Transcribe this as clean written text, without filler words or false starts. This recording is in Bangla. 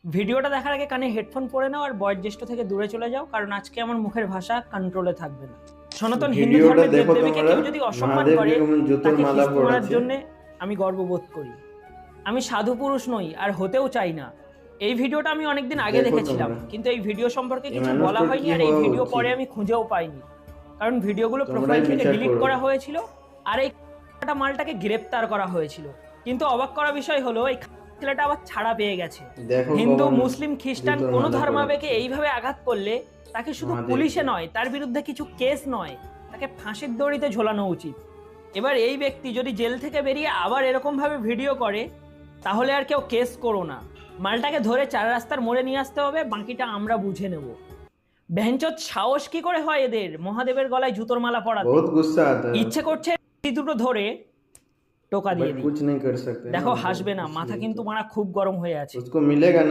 ভিডিওটা দেখার আগে কানে হেডফোন পরে নাও আর বয়োজ্যেষ্ঠ থেকে দূরে চলে যাও, কারণ আজকে আমার মুখের ভাষা কন্ট্রোলে থাকবে না। সনাতন হিন্দু ভিডিওটা ধর্মের দেখো দেবদেবীকে তোমরা, কেউ যদি অসম্মান মহাদেবকে করে কেমন জুতোর তাকে মালা খিস্তি মারার পরাচ্ছে। জন্য আমি গর্ববোধ করি। আমি সাধু পুরুষ নই আর হতেও চাই না। এই ভিডিওটা আমি অনেকদিন আগে দেখো দেখেছিলাম, তোমরা, কিন্তু এই ভিডিও সম্পর্কে এই কিছু বলা মানুষটার হয়নি কি আর এই হওয়া ভিডিও উচিত? পরে আমি খুঁজেও পাইনি, কারণ ভিডিওগুলো তোমরাই প্রোফাইল থেকে বিচার ডিলিট করো। করা হয়েছিল আর এই মালটাকে গ্রেপ্তার করা হয়েছিল। কিন্তু অবাক করা বিষয় হলো এই ছেলেটা আবার ছাড়া পেয়ে গেছে। দেখো হিন্দু, কখন মুসলিম, খ্রিস্টান জুতোর কোনো মালা ধর্মাবলম্বীকে পরাচ্ছে। এইভাবে আঘাত করলে তাকে শুধু মহাদেবকে। পুলিশে নয়, তার বিরুদ্ধে কিছু কেস নয়, তাকে ফাঁসির দড়িতে ঝোলানো উচিত। এবার এই ব্যক্তি যদি জেল থেকে বেরিয়ে আবার এরকম ভাবে ভিডিও করে, তাহলে আর কেউ কেস করো না। মালটাকে ধরে চার রাস্তার মোড়ে নিয়ে আসতে হবে, বাকিটা আমরা বুঝে নেব। ভ্যানচোদ সাহস কি করে হয় এদের মহাদেবের গলায় জুতোর মালা পরাতে? बहुत गुस्सा आता है, ইচ্ছে করছে এই দুটো ধরে টোকা দিয়ে बट দিই। कुछ नहीं कर सकते ना, দেখো वो হাসবে না, মাথা इसलिए কিন্তু तो মারা খুব গরম হয়ে আছে। उसको मिलेगा ना।